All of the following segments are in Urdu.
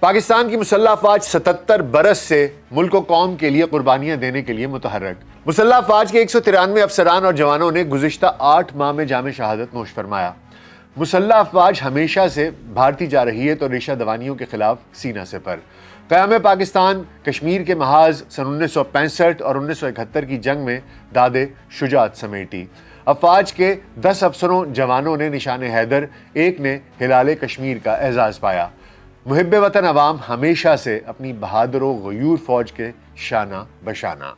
پاکستان کی مسلح افواج 77 برس سے ملک و قوم کے لیے قربانیاں دینے کے لیے متحرک۔ مسلح افواج کے 193 افسران اور جوانوں نے گزشتہ 8 ماہ میں جام شہادت نوش فرمایا۔ مسلح افواج ہمیشہ سے بھارتی جارحیت اور ریشہ دوانیوں کے خلاف سینہ سپر۔ قیام پاکستان کشمیر کے محاذ سن 1965 اور 1971 کی جنگ میں دادِ شجاعت سمیٹی۔ افواج کے 10 افسروں جوانوں نے نشان حیدر، ایک نے ہلال کشمیر کا اعزاز پایا۔ محب وطن عوام ہمیشہ سے اپنی بہادر و غیور فوج کے شانہ بشانہ۔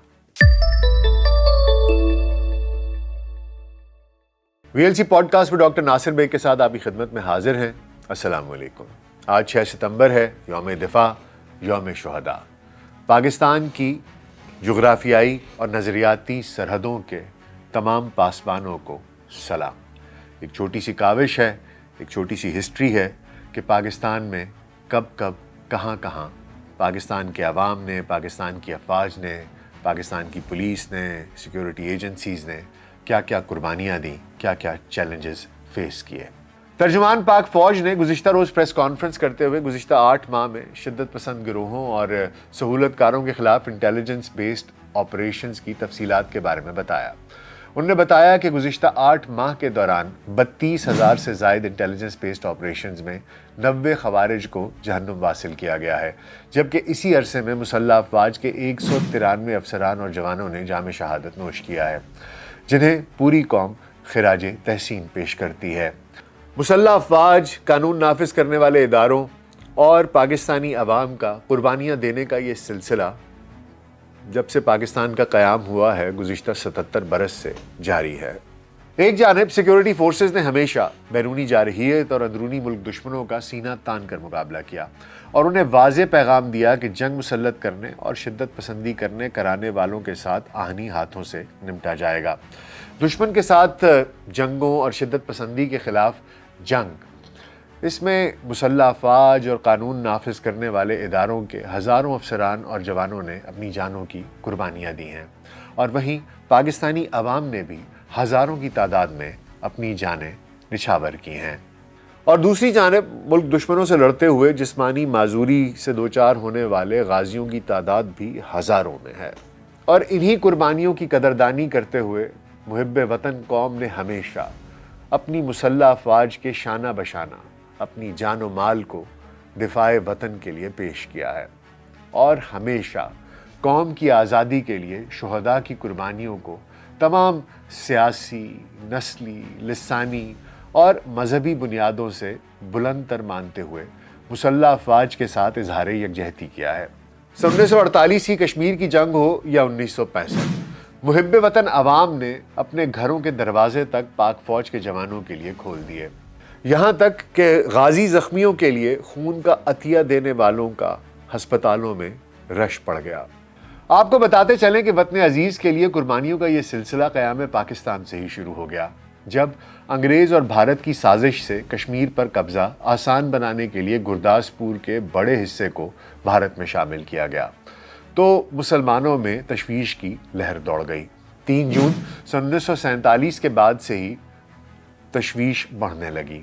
V L C podcast میں ڈاکٹر ناصر بے کے ساتھ آپ کی خدمت میں حاضر ہیں۔ السلام علیکم۔ آج 6 ستمبر ہے، یوم دفاع، یوم شہداء۔ پاکستان کی جغرافیائی اور نظریاتی سرحدوں کے تمام پاسبانوں کو سلام۔ ایک چھوٹی سی کاوش ہے، ایک چھوٹی سی ہسٹری ہے کہ پاکستان میں کب کہاں پاکستان کے عوام نے، پاکستان کی افواج نے، پاکستان کی پولیس نے، سیکیورٹی ایجنسیز نے کیا کیا قربانیاں دیں، کیا کیا چیلنجز فیس کیے۔ ترجمان پاک فوج نے گزشتہ روز پریس کانفرنس کرتے ہوئے گزشتہ 8 ماہ میں شدت پسند گروہوں اور سہولت کاروں کے خلاف انٹیلیجنس بیسڈ آپریشنز کی تفصیلات کے بارے میں بتایا۔ انہوں نے بتایا کہ گزشتہ 8 ماہ کے دوران 32,000 سے زائد انٹیلیجنس بیسڈ آپریشنز میں 90 خوارج کو جہنم واصل کیا گیا ہے، جبکہ اسی عرصے میں مسلح افواج کے 193 افسران اور جوانوں نے جام شہادت نوش کیا ہے، جنہیں پوری قوم خراج تحسین پیش کرتی ہے۔ مسلح افواج، قانون نافذ کرنے والے اداروں اور پاکستانی عوام کا قربانیاں دینے کا یہ سلسلہ جب سے پاکستان کا قیام ہوا ہے گزشتہ 77 برس سے جاری ہے۔ ایک جانب سیکیورٹی فورسز نے ہمیشہ بیرونی جارحیت اور اندرونی ملک دشمنوں کا سینہ تان کر مقابلہ کیا اور انہیں واضح پیغام دیا کہ جنگ مسلط کرنے اور شدت پسندی کرانے والوں کے ساتھ آہنی ہاتھوں سے نمٹا جائے گا۔ دشمن کے ساتھ جنگوں اور شدت پسندی کے خلاف جنگ، اس میں مسلح افواج اور قانون نافذ کرنے والے اداروں کے ہزاروں افسران اور جوانوں نے اپنی جانوں کی قربانیاں دی ہیں، اور وہیں پاکستانی عوام نے بھی ہزاروں کی تعداد میں اپنی جانیں نچھاور کی ہیں۔ اور دوسری جانب ملک دشمنوں سے لڑتے ہوئے جسمانی معذوری سے دوچار ہونے والے غازیوں کی تعداد بھی ہزاروں میں ہے، اور انہی قربانیوں کی قدردانی کرتے ہوئے محب وطن قوم نے ہمیشہ اپنی مسلح افواج کے شانہ بشانہ اپنی جان و مال کو دفاع وطن کے لیے پیش کیا ہے، اور ہمیشہ قوم کی آزادی کے لیے شہداء کی قربانیوں کو تمام سیاسی، نسلی، لسانی اور مذہبی بنیادوں سے بلند تر مانتے ہوئے مسلح افواج کے ساتھ اظہار یکجہتی کیا ہے۔ 1948 کی کشمیر کی جنگ ہو یا 1965، محب وطن عوام نے اپنے گھروں کے دروازے تک پاک فوج کے جوانوں کے لیے کھول دیے، یہاں تک کہ غازی زخمیوں کے لیے خون کا عطیہ دینے والوں کا ہسپتالوں میں رش پڑ گیا۔ آپ کو بتاتے چلیں کہ وطن عزیز کے لیے قربانیوں کا یہ سلسلہ قیام پاکستان سے ہی شروع ہو گیا، جب انگریز اور بھارت کی سازش سے کشمیر پر قبضہ آسان بنانے کے لیے گرداسپور کے بڑے حصے کو بھارت میں شامل کیا گیا تو مسلمانوں میں تشویش کی لہر دوڑ گئی۔ 3 جون سن 1947 کے بعد سے ہی تشویش بڑھنے لگی،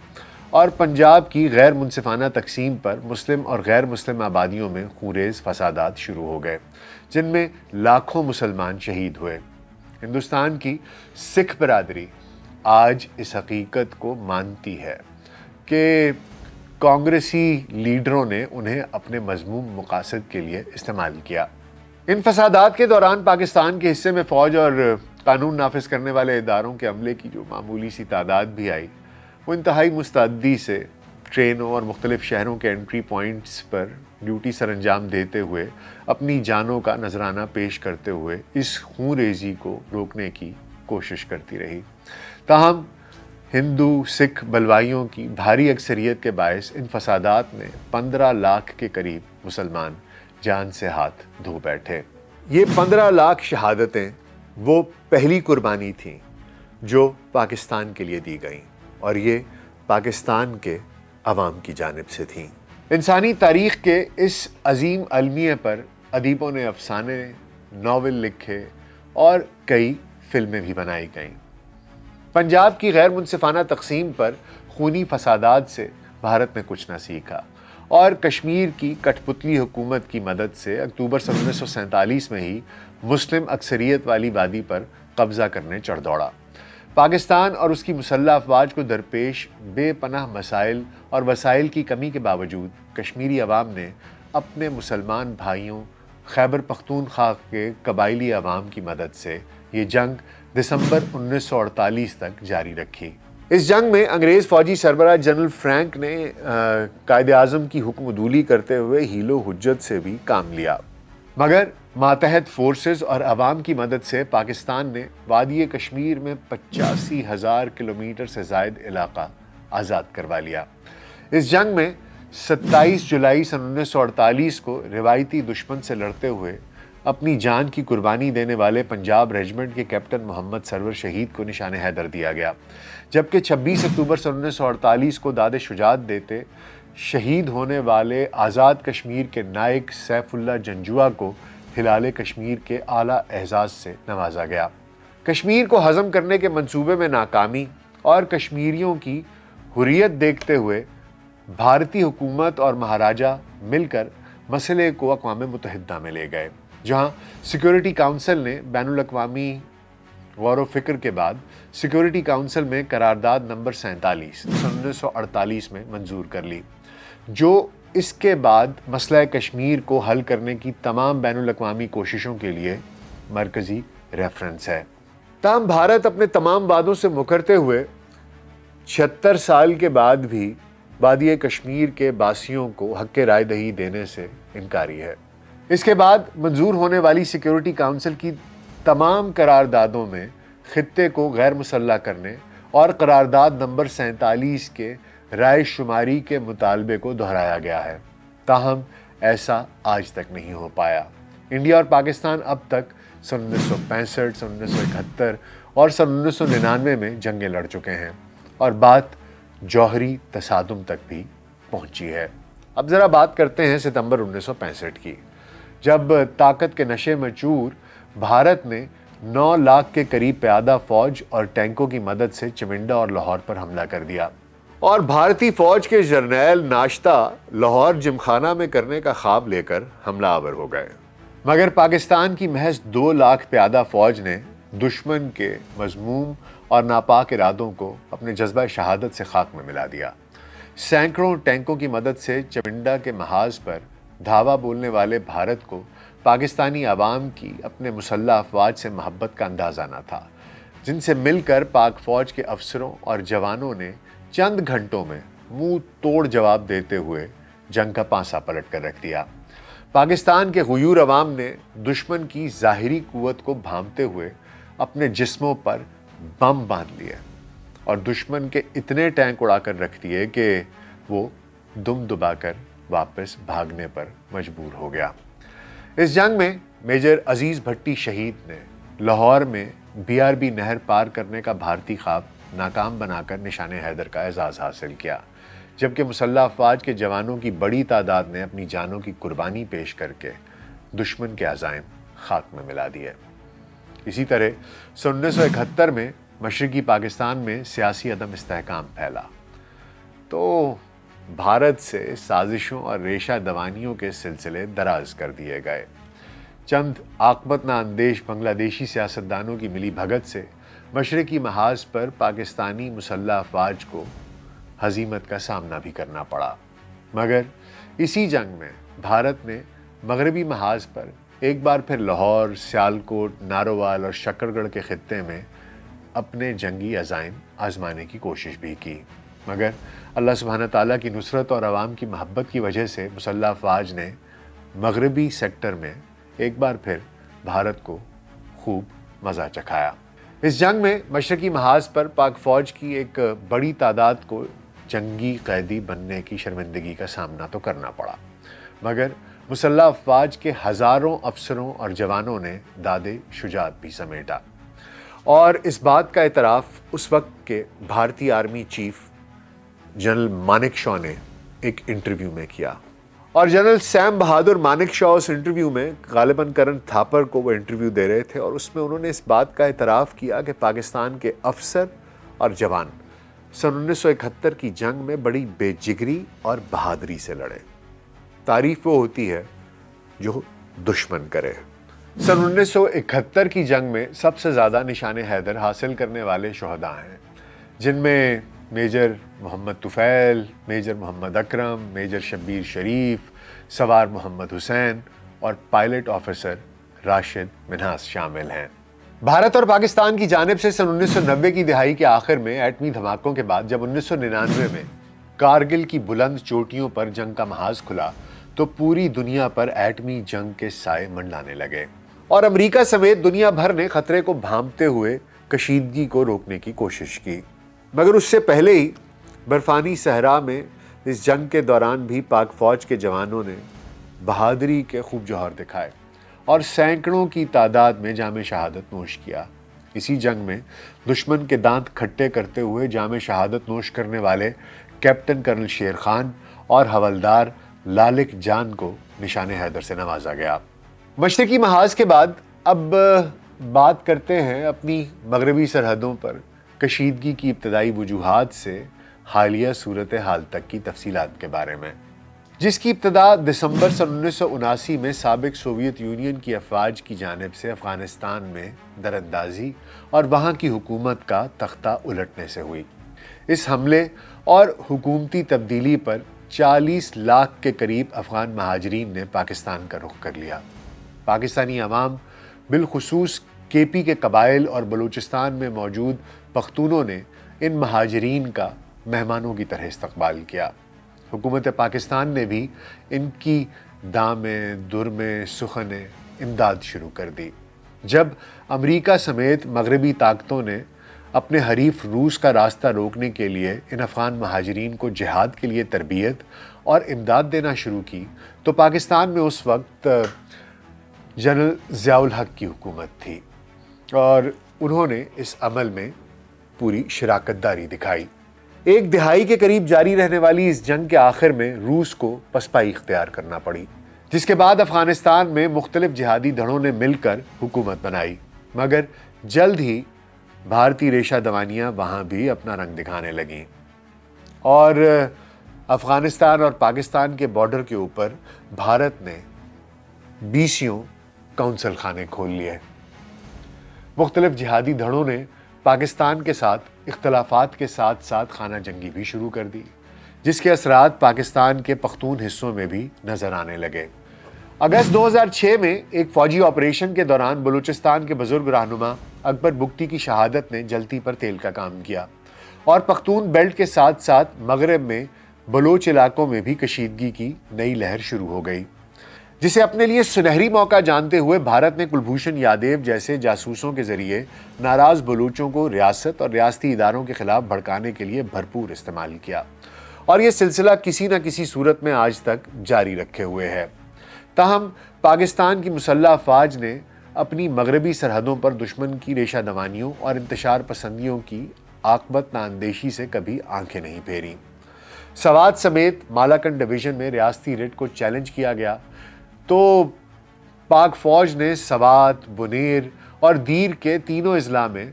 اور پنجاب کی غیر منصفانہ تقسیم پر مسلم اور غیر مسلم آبادیوں میں خونریز فسادات شروع ہو گئے، جن میں لاکھوں مسلمان شہید ہوئے۔ ہندوستان کی سکھ برادری آج اس حقیقت کو مانتی ہے کہ کانگریسی لیڈروں نے انہیں اپنے مذموم مقاصد کے لیے استعمال کیا۔ ان فسادات کے دوران پاکستان کے حصے میں فوج اور قانون نافذ کرنے والے اداروں کے عملے کی جو معمولی سی تعداد بھی آئی، وہ انتہائی مستعدی سے ٹرینوں اور مختلف شہروں کے انٹری پوائنٹس پر ڈیوٹی سر انجام دیتے ہوئے اپنی جانوں کا نذرانہ پیش کرتے ہوئے اس خون ریزی کو روکنے کی کوشش کرتی رہی۔ تاہم ہندو سکھ بلوائیوں کی بھاری اکثریت کے باعث ان فسادات میں 15 لاکھ کے قریب مسلمان جان سے ہاتھ دھو بیٹھے۔ یہ 15 لاکھ شہادتیں وہ پہلی قربانی تھیں جو پاکستان کے لیے دی گئیں، اور یہ پاکستان کے عوام کی جانب سے تھیں۔ انسانی تاریخ کے اس عظیم المیہ پر ادیبوں نے افسانے، ناول لکھے اور کئی فلمیں بھی بنائی گئیں۔ پنجاب کی غیر منصفانہ تقسیم پر خونی فسادات سے بھارت نے کچھ نہ سیکھا، اور کشمیر کی کٹھ پتلی حکومت کی مدد سے اکتوبر سن 1947 میں ہی مسلم اکثریت والی وادی پر قبضہ کرنے چڑھ دوڑا۔ پاکستان اور اس کی مسلح افواج کو درپیش بے پناہ مسائل اور وسائل کی کمی کے باوجود کشمیری عوام نے اپنے مسلمان بھائیوں خیبر پختونخوا کے قبائلی عوام کی مدد سے یہ جنگ دسمبر 1948 تک جاری رکھی۔ اس جنگ میں انگریز فوجی سربراہ جنرل فرینک نے قائد اعظم کی حکم عدولی کرتے ہوئے حیل و حجت سے بھی کام لیا، مگر ماتحت فورسز اور عوام کی مدد سے پاکستان نے وادی کشمیر میں 85,000 کلومیٹر سے زائد علاقہ آزاد کروا لیا۔ اس جنگ میں 27 جولائی سن 1948 کو روایتی دشمن سے لڑتے ہوئے اپنی جان کی قربانی دینے والے پنجاب ریجمنٹ کے کیپٹن محمد سرور شہید کو نشان حیدر دیا گیا، جبکہ 26 اکتوبر سن 1948 کو داد شجاعت دیتے شہید ہونے والے آزاد کشمیر کے نائک سیف اللہ جنجوعہ کو ہلال کشمیر کے اعلیٰ اعزاز سے نوازا گیا۔ کشمیر کو ہضم کرنے کے منصوبے میں ناکامی اور کشمیریوں کی حریت دیکھتے ہوئے بھارتی حکومت اور مہاراجہ مل کر مسئلے کو اقوام متحدہ میں لے گئے، جہاں سیکورٹی کونسل نے بین الاقوامی غور و فکر کے بعد سیکورٹی کونسل میں قرارداد نمبر 47 سن 1948 میں منظور کر لی، جو اس کے بعد مسئلہ کشمیر کو حل کرنے کی تمام بین الاقوامی کوششوں کے لیے مرکزی ریفرنس ہے۔ تاہم بھارت اپنے تمام وعدوں سے مکرتے ہوئے 76 سال کے بعد بھی وادی کشمیر کے باسیوں کو حق رائے دہی دینے سے انکاری ہے۔ اس کے بعد منظور ہونے والی سیکورٹی کونسل کی تمام قراردادوں میں خطے کو غیر مسلح کرنے اور قرارداد نمبر 47 کے رائے شماری کے مطالبے کو دہرایا گیا ہے، تاہم ایسا آج تک نہیں ہو پایا۔ انڈیا اور پاکستان اب تک سن 1965، سن 1971 اور سن 1999 میں جنگیں لڑ چکے ہیں اور بات جوہری تصادم تک بھی پہنچی ہے۔ اب ذرا بات کرتے ہیں ستمبر 1965 کی، جب طاقت کے نشے میں چور بھارت نے 9 لاکھ کے قریب پیادہ فوج اور ٹینکوں کی مدد سے چمنڈا اور لاہور پر حملہ کر دیا، اور بھارتی فوج کے جرنیل ناشتہ لاہور جمخانہ میں کرنے کا خواب لے کر حملہ آور ہو گئے، مگر پاکستان کی محض 2 لاکھ پیادہ فوج نے دشمن کے مذموم اور ناپاک ارادوں کو اپنے جذبہ شہادت سے خاک میں ملا دیا۔ سینکڑوں ٹینکوں کی مدد سے چمنڈا کے محاذ پر دھاوا بولنے والے بھارت کو پاکستانی عوام کی اپنے مسلح افواج سے محبت کا اندازہ نہ تھا، جن سے مل کر پاک فوج کے افسروں اور جوانوں نے چند گھنٹوں میں منہ توڑ جواب دیتے ہوئے جنگ کا پانسا پلٹ کر رکھ دیا۔ پاکستان کے غیور عوام نے دشمن کی ظاہری قوت کو بھانپتے ہوئے اپنے جسموں پر بم باندھ لیے اور دشمن کے اتنے ٹینک اڑا کر رکھ دیے کہ وہ دم دبا کر واپس بھاگنے پر مجبور ہو گیا۔ اس جنگ میں میجر عزیز بھٹی شہید نے لاہور میں BRB نہر پار کرنے کا بھارتی خواب ناکام بنا کر نشان حیدر کا اعزاز حاصل کیا، جبکہ مسلح افواج کے جوانوں کی بڑی تعداد نے اپنی جانوں کی قربانی پیش کر کے دشمن کے عزائم خاک میں ملا دیے۔ اسی طرح سن 1971 میں مشرقی پاکستان میں سیاسی عدم استحکام پھیلا تو بھارت سے سازشوں اور ریشہ دوانیوں کے سلسلے دراز کر دیے گئے۔ چند عاقبت نااندیش بنگلہ دیشی سیاستدانوں کی ملی بھگت سے مشرقی محاذ پر پاکستانی مسلح افواج کو ہزیمت کا سامنا بھی کرنا پڑا، مگر اسی جنگ میں بھارت نے مغربی محاذ پر ایک بار پھر لاہور، سیالکوٹ، نارووال اور شکر گڑھ کے خطے میں اپنے جنگی عزائم آزمانے کی کوشش بھی کی، مگر اللہ سبحانہ تعالیٰ کی نصرت اور عوام کی محبت کی وجہ سے مسلح افواج نے مغربی سیکٹر میں ایک بار پھر بھارت کو خوب مزہ چکھایا۔ اس جنگ میں مشرقی محاذ پر پاک فوج کی ایک بڑی تعداد کو جنگی قیدی بننے کی شرمندگی کا سامنا تو کرنا پڑا، مگر مسلح افواج کے ہزاروں افسروں اور جوانوں نے داد شجاعت بھی سمیٹا، اور اس بات کا اعتراف اس وقت کے بھارتی آرمی چیف جنرل مانک شا نے ایک انٹرویو میں کیا، اور جنرل سیم بہادر مانک شا اس انٹرویو میں غالباً کرن تھاپر کو وہ انٹرویو دے رہے تھے، اور اس میں انہوں نے اس بات کا اعتراف کیا کہ پاکستان کے افسر اور جوان سن 1971 کی جنگ میں بڑی بے جگری اور بہادری سے لڑے، تعریف وہ ہوتی ہے جو دشمن کرے۔ سن 1971 کی جنگ میں سب سے زیادہ نشان حیدر حاصل کرنے والے شہداء ہیں، جن میں میجر محمد طفیل، میجر محمد اکرم، میجر شبیر شریف، سوار محمد حسین اور پائلٹ آفیسر راشد منہاس شامل ہیں۔ بھارت اور پاکستان کی جانب سے سن 1990 کی دہائی کے آخر میں ایٹمی دھماکوں کے بعد جب 1999 میں کارگل کی بلند چوٹیوں پر جنگ کا محاذ کھلا تو پوری دنیا پر ایٹمی جنگ کے سائے منڈلانے لگے اور امریکہ سمیت دنیا بھر نے خطرے کو بھانپتے ہوئے کشیدگی کو روکنے کی کوشش کی، مگر اس سے پہلے ہی برفانی صحرا میں اس جنگ کے دوران بھی پاک فوج کے جوانوں نے بہادری کے خوب جوہر دکھائے اور سینکڑوں کی تعداد میں جام شہادت نوش کیا۔ اسی جنگ میں دشمن کے دانت کھٹے کرتے ہوئے جام شہادت نوش کرنے والے کیپٹن کرنل شیر خان اور حوالدار لالک جان کو نشان حیدر سے نوازا گیا۔ مشرقی محاذ کے بعد اب بات کرتے ہیں اپنی مغربی سرحدوں پر کشیدگی کی ابتدائی وجوہات سے حالیہ صورتحال تک کی تفصیلات کے بارے میں، جس کی ابتدا دسمبر سن 1979 میں سابق سوویت یونین کی افواج کی جانب سے افغانستان میں دراندازی اور وہاں کی حکومت کا تختہ الٹنے سے ہوئی۔ اس حملے اور حکومتی تبدیلی پر 40 لاکھ کے قریب افغان مہاجرین نے پاکستان کا رخ کر لیا۔ پاکستانی عوام بالخصوص کے پی کے قبائل اور بلوچستان میں موجود پختونوں نے ان مہاجرین کا مہمانوں کی طرح استقبال کیا۔ حکومت پاکستان نے بھی ان کی دامیں، درمیں، سخنیں امداد شروع کر دی۔ جب امریکہ سمیت مغربی طاقتوں نے اپنے حریف روس کا راستہ روکنے کے لیے ان افغان مہاجرین کو جہاد کے لیے تربیت اور امداد دینا شروع کی تو پاکستان میں اس وقت جنرل ضیاء الحق کی حکومت تھی اور انہوں نے اس عمل میں پوری شراکت داری دکھائی۔ ایک دہائی کے قریب جاری رہنے والی اس جنگ کے آخر میں روس کو پسپائی اختیار کرنا پڑی، جس کے بعد افغانستان میں مختلف جہادی دھڑوں نے مل کر حکومت بنائی، مگر جلد ہی بھارتی ریشہ دوانیاں وہاں بھی اپنا رنگ دکھانے لگیں اور افغانستان اور پاکستان کے بارڈر کے اوپر بھارت نے 20 کونسل خانے کھول لیے۔ مختلف جہادی دھڑوں نے پاکستان کے ساتھ اختلافات کے ساتھ ساتھ خانہ جنگی بھی شروع کر دی، جس کے اثرات پاکستان کے پختون حصوں میں بھی نظر آنے لگے۔ اگست 2006 میں ایک فوجی آپریشن کے دوران بلوچستان کے بزرگ رہنما اکبر بگٹی کی شہادت نے جلتی پر تیل کا کام کیا اور پختون بیلٹ کے ساتھ ساتھ مغرب میں بلوچ علاقوں میں بھی کشیدگی کی نئی لہر شروع ہو گئی، جسے اپنے لیے سنہری موقع جانتے ہوئے بھارت نے کلبھوشن یادیو جیسے جاسوسوں کے ذریعے ناراض بلوچوں کو ریاست اور ریاستی اداروں کے خلاف بھڑکانے کے لیے بھرپور استعمال کیا اور یہ سلسلہ کسی نہ کسی صورت میں آج تک جاری رکھے ہوئے ہے۔ تاہم پاکستان کی مسلح افواج نے اپنی مغربی سرحدوں پر دشمن کی ریشہ دوانیوں اور انتشار پسندیوں کی عاقبت نااندیشی سے کبھی آنکھیں نہیں پھیریں۔ سوات سمیت مالاکنڈ ڈویژن میں ریاستی ریٹ کو چیلنج کیا گیا تو پاک فوج نے سوات، بنیر اور دیر کے تینوں اضلاع میں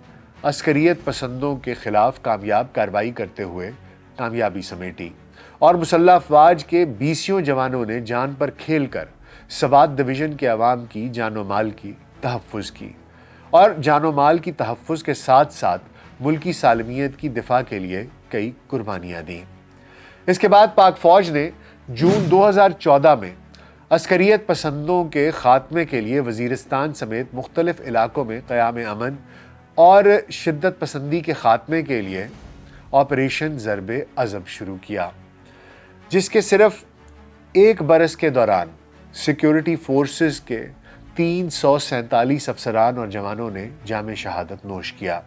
عسکریت پسندوں کے خلاف کامیاب کارروائی کرتے ہوئے کامیابی سمیٹی اور مسلح افواج کے 20 جوانوں نے جان پر کھیل کر سوات ڈویژن کے عوام کی جان و مال کی تحفظ کی اور جان و مال کی تحفظ کے ساتھ ساتھ ملکی سالمیت کی دفاع کے لیے کئی قربانیاں دیں۔ اس کے بعد پاک فوج نے جون 2014 میں عسکریت پسندوں کے خاتمے کے لیے وزیرستان سمیت مختلف علاقوں میں قیام امن اور شدت پسندی کے خاتمے کے لیے آپریشن ضرب عضب شروع کیا، جس کے صرف ایک برس کے دوران سیکیورٹی فورسز کے 347 افسران اور جوانوں نے جام شہادت نوش کیا،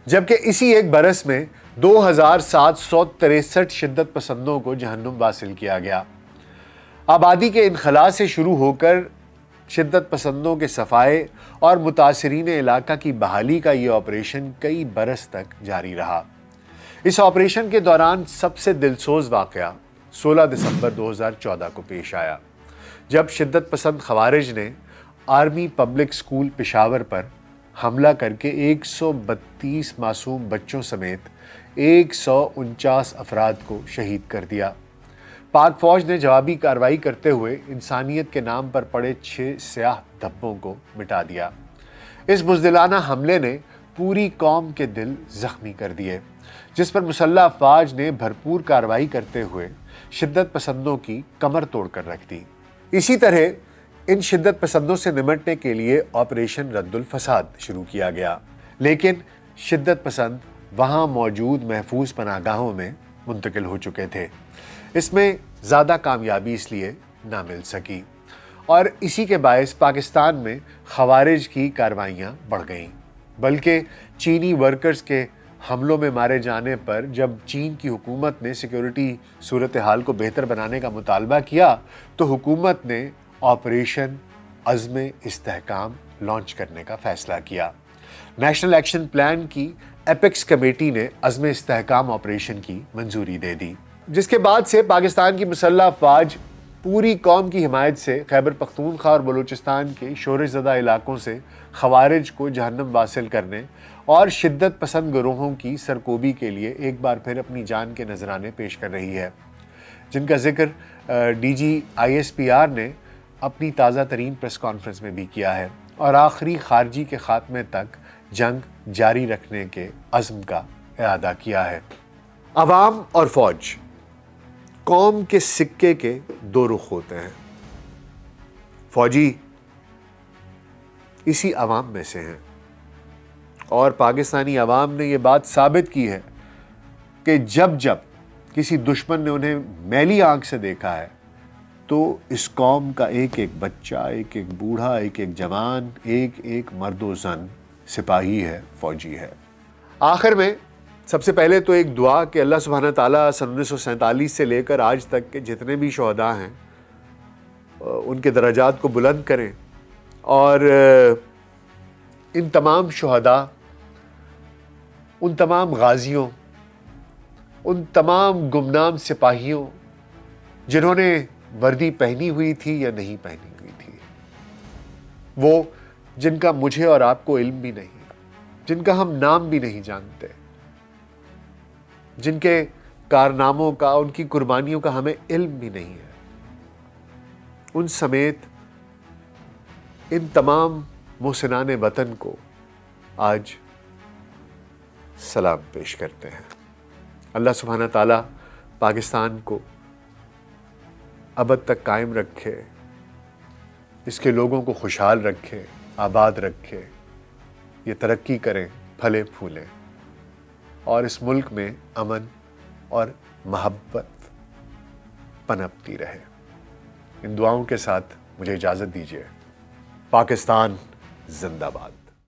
جبکہ اسی ایک برس میں 2763 شدت پسندوں کو جہنم واصل کیا گیا۔ آبادی کے انخلاء سے شروع ہو کر شدت پسندوں کے صفائے اور متاثرین علاقہ کی بحالی کا یہ آپریشن کئی برس تک جاری رہا۔ اس آپریشن کے دوران سب سے دلسوز واقعہ 16 دسمبر 2014 کو پیش آیا، جب شدت پسند خوارج نے آرمی پبلک سکول پشاور پر حملہ کر کے 132 معصوم بچوں سمیت 149 افراد کو شہید کر دیا۔ پاک فوج نے جوابی کارروائی کرتے ہوئے انسانیت کے نام پر پڑے 6 سیاہ دھبوں کو مٹا دیا۔ اس بزدلانہ حملے نے پوری قوم کے دل زخمی کر دیے، جس پر مسلح افواج نے بھرپور کارروائی کرتے ہوئے شدت پسندوں کی کمر توڑ کر رکھ دی۔ اسی طرح ان شدت پسندوں سے نمٹنے کے لیے آپریشن رد الفساد شروع کیا گیا، لیکن شدت پسند وہاں موجود محفوظ پناہ گاہوں میں منتقل ہو چکے تھے۔ اس میں زیادہ کامیابی اس لیے نہ مل سکی، اور اسی کے باعث پاکستان میں خوارج کی کارروائیاں بڑھ گئیں، بلکہ چینی ورکرز کے حملوں میں مارے جانے پر جب چین کی حکومت نے سیکیورٹی صورتحال کو بہتر بنانے کا مطالبہ کیا تو حکومت نے آپریشن عزم استحکام لانچ کرنے کا فیصلہ کیا۔ نیشنل ایکشن پلان کی ایپیکس کمیٹی نے عزم استحکام آپریشن کی منظوری دے دی، جس کے بعد سے پاکستان کی مسلح افواج پوری قوم کی حمایت سے خیبر پختونخوا اور بلوچستان کے شورش زدہ علاقوں سے خوارج کو جہنم واصل کرنے اور شدت پسند گروہوں کی سرکوبی کے لیے ایک بار پھر اپنی جان کے نذرانے پیش کر رہی ہے، جن کا ذکر ڈی جی ISPR نے اپنی تازہ ترین پریس کانفرنس میں بھی کیا ہے، اور آخری خارجی کے خاتمے تک جنگ جاری رکھنے کے عزم کا اعادہ کیا ہے۔ عوام اور فوج قوم کے سکے کے دو رخ ہوتے ہیں۔ فوجی اسی عوام میں سے ہیں، اور پاکستانی عوام نے یہ بات ثابت کی ہے کہ جب کسی دشمن نے انہیں میلی آنکھ سے دیکھا ہے تو اس قوم کا ایک ایک بچہ، ایک ایک بوڑھا، ایک ایک جوان، ایک ایک مرد و زن سپاہی ہے، فوجی ہے۔ آخر میں سب سے پہلے تو ایک دعا کہ اللہ سبحانہ تعالیٰ سن 1947 سے لے کر آج تک کے جتنے بھی شہداء ہیں ان کے درجات کو بلند کریں، اور ان تمام شہداء، ان تمام غازیوں، ان تمام گمنام سپاہیوں جنہوں نے وردی پہنی ہوئی تھی یا نہیں پہنی ہوئی تھی، وہ جن کا مجھے اور آپ کو علم بھی نہیں، جن کا ہم نام بھی نہیں جانتے، جن کے کارناموں کا، ان کی قربانیوں کا ہمیں علم بھی نہیں ہے، ان سمیت ان تمام محسنان وطن کو آج سلام پیش کرتے ہیں۔ اللہ سبحانہ تعالیٰ پاکستان کو ابد تک قائم رکھے، اس کے لوگوں کو خوشحال رکھے، آباد رکھے، یہ ترقی کریں، پھلے پھولیں، اور اس ملک میں امن اور محبت پنپتی رہے۔ ان دعاؤں کے ساتھ مجھے اجازت دیجیے۔ پاکستان زندہ باد۔